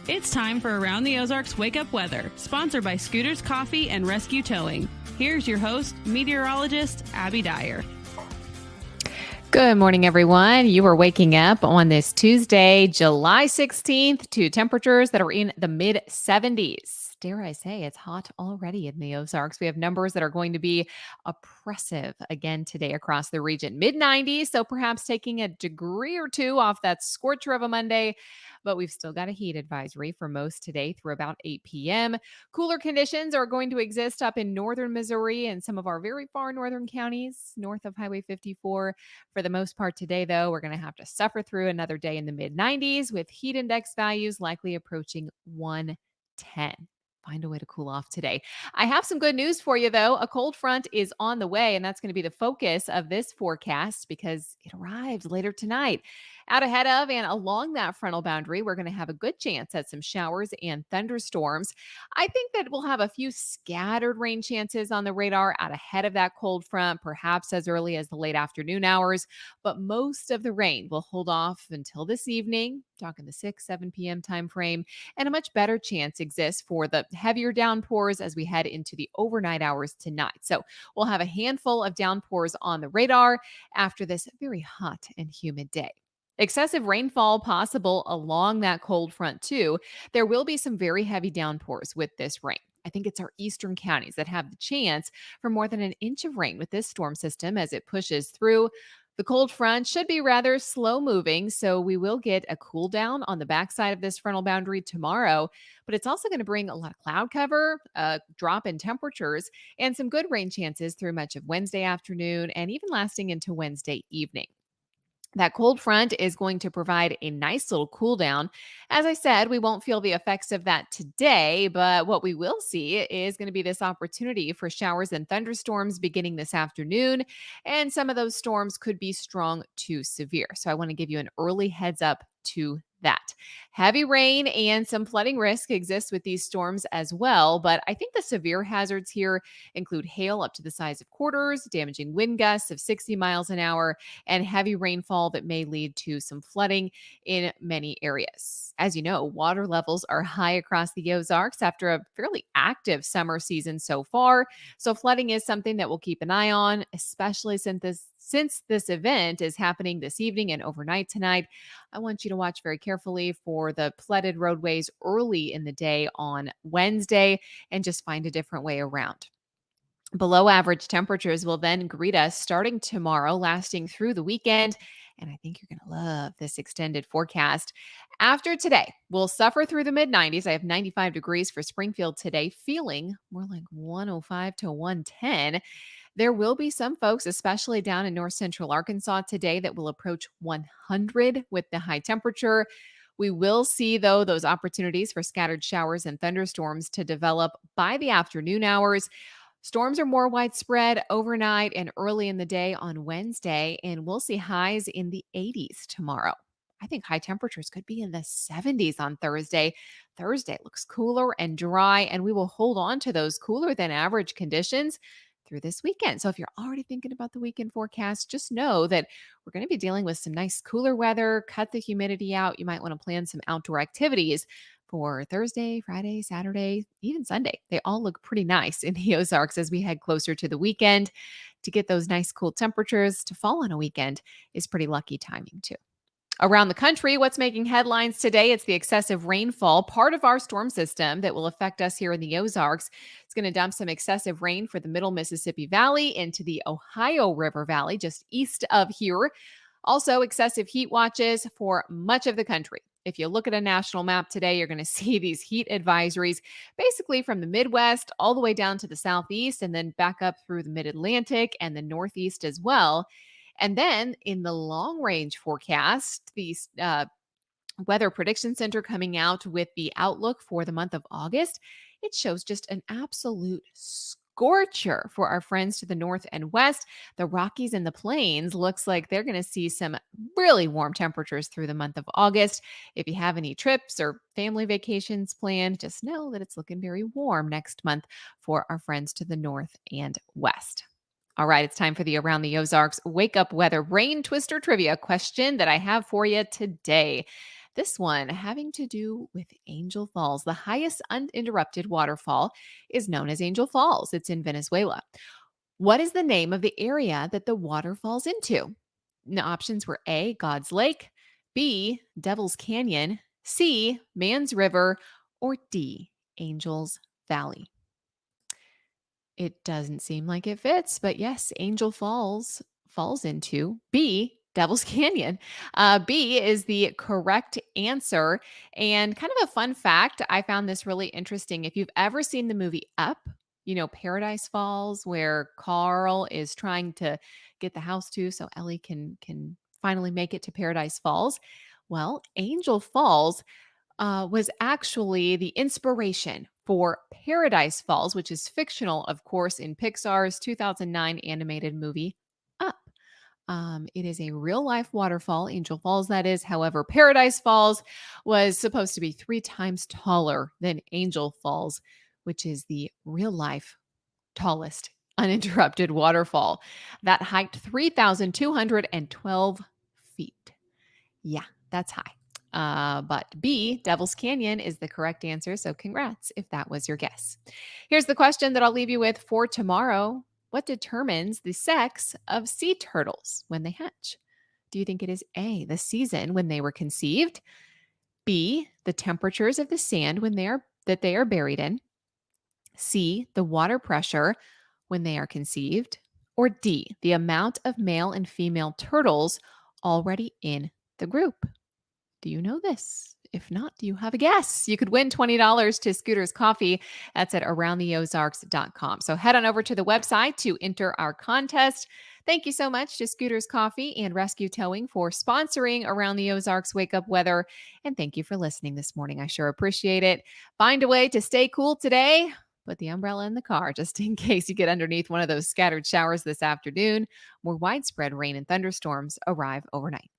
It's time for Around the Ozarks Wake Up Weather, sponsored by Scooters Coffee and Rescue Towing. Here's your host, meteorologist Abby Dyer. Good morning, everyone. You are waking up on this Tuesday, July 16th, to temperatures that are in the mid-70s. Dare I say, it's hot already in the Ozarks. We have numbers that are going to be oppressive again today across the region. Mid-90s, so perhaps taking a degree or two off that scorcher of a Monday, but we've still got a heat advisory for most today through about 8 p.m. Cooler conditions are going to exist up in northern Missouri and some of our very far northern counties north of Highway 54. For the most part today, though, we're going to have to suffer through another day in the mid-90s with heat index values likely approaching 110. Find a way to cool off today. I have some good news for you, though. A cold front is on the way, and that's going to be the focus of this forecast because it arrives later tonight. Out ahead of and along that frontal boundary, we're going to have a good chance at some showers and thunderstorms. I think that we'll have a few scattered rain chances on the radar out ahead of that cold front, perhaps as early as the late afternoon hours, but most of the rain will hold off until this evening, talking the 6-7 p.m. time frame, and a much better chance exists for the heavier downpours as we head into the overnight hours tonight. So we'll have a handful of downpours on the radar after this very hot and humid day. Excessive rainfall possible along that cold front too. There will be some very heavy downpours with this rain. I think it's our eastern counties that have the chance for more than an inch of rain with this storm system as it pushes through. The cold front should be rather slow moving, so we will get a cool down on the backside of this frontal boundary tomorrow, but it's also going to bring a lot of cloud cover, a drop in temperatures, and some good rain chances through much of Wednesday afternoon and even lasting into Wednesday evening. That cold front is going to provide a nice little cool down. As I said, we won't feel the effects of that today, but what we will see is going to be this opportunity for showers and thunderstorms beginning this afternoon. And some of those storms could be strong to severe. So I want to give you an early heads up to that. Heavy rain and some flooding risk exists with these storms as well, but I think the severe hazards here include hail up to the size of quarters, damaging wind gusts of 60 miles an hour, and heavy rainfall that may lead to some flooding in many areas. As you know, water levels are high across the Ozarks after a fairly active summer season so far, so flooding is something that we'll keep an eye on, especially since this event is happening this evening and overnight tonight. I want you to watch very carefully for the flooded roadways early in the day on Wednesday and just find a different way around. Below average temperatures will then greet us starting tomorrow, lasting through the weekend. And I think you're going to love this extended forecast. After today, we'll suffer through the mid-90s. I have 95 degrees for Springfield today, feeling more like 105 to 110. There will be some folks, especially down in north central Arkansas today, that will approach 100 with the high temperature. We will see, though, those opportunities for scattered showers and thunderstorms to develop by the afternoon hours. Storms are more widespread overnight and early in the day on Wednesday, and we'll see highs in the 80s tomorrow. I think high temperatures could be in the 70s on Thursday. Thursday looks cooler and dry, and we will hold on to those cooler than average conditions through this weekend. So if you're already thinking about the weekend forecast, just know that we're going to be dealing with some nice cooler weather. Cut the humidity out. You might want to plan some outdoor activities for Thursday, Friday, Saturday, even Sunday. They all look pretty nice in the Ozarks as we head closer to the weekend. To get those nice cool temperatures to fall on a weekend is pretty lucky timing too. Around the country, what's making headlines today? It's the excessive rainfall, part of our storm system that will affect us here in the Ozarks. It's going to dump some excessive rain for the middle Mississippi Valley into the Ohio River Valley, just east of here. Also, excessive heat watches for much of the country. If you look at a national map today, you're going to see these heat advisories basically from the Midwest all the way down to the Southeast and then back up through the Mid-Atlantic and the Northeast as well. And then in the long range forecast, the Weather Prediction Center coming out with the outlook for the month of August, it shows just an absolute scorcher for our friends to the north and west. The Rockies and the Plains looks like they're going to see some really warm temperatures through the month of August. If you have any trips or family vacations planned, just know that it's looking very warm next month for our friends to the north and west. All right, it's time for the Around the Ozarks Wake Up Weather Rain Twister Trivia question that I have for you today. This one having to do with Angel Falls. The highest uninterrupted waterfall is known as Angel Falls. It's in Venezuela. What is the name of the area that the water falls into? The options were A, God's Lake, B, Devil's Canyon, C, Man's River, or D, Angel's Valley. It doesn't seem like it fits, but yes, Angel Falls falls into B, Devil's Canyon. B is the correct answer. And kind of a fun fact, I found this really interesting. If you've ever seen the movie Up, Paradise Falls, where Carl is trying to get the house to so Ellie can finally make it to Paradise Falls. Well, Angel Falls was actually the inspiration for Paradise Falls, which is fictional, of course, in Pixar's 2009 animated movie Up. It is a real life waterfall, Angel Falls, that is. However, Paradise Falls was supposed to be 3 times taller than Angel Falls, which is the real life tallest uninterrupted waterfall that hiked 3,212 feet. Yeah, that's high. But B, Devil's Canyon, is the correct answer. So congrats if that was your guess. Here's the question that I'll leave you with for tomorrow. What determines the sex of sea turtles when they hatch? Do you think it is A, the season when they were conceived, B, the temperatures of the sand that they are buried in, C, the water pressure when they are conceived, or D, the amount of male and female turtles already in the group? Do you know this? If not, do you have a guess? You could win $20 to Scooter's Coffee. That's at aroundtheozarks.com. So head on over to the website to enter our contest. Thank you so much to Scooter's Coffee and Rescue Towing for sponsoring Around the Ozarks Wake Up Weather. And thank you for listening this morning. I sure appreciate it. Find a way to stay cool today. Put the umbrella in the car just in case you get underneath one of those scattered showers this afternoon. More widespread rain and thunderstorms arrive overnight.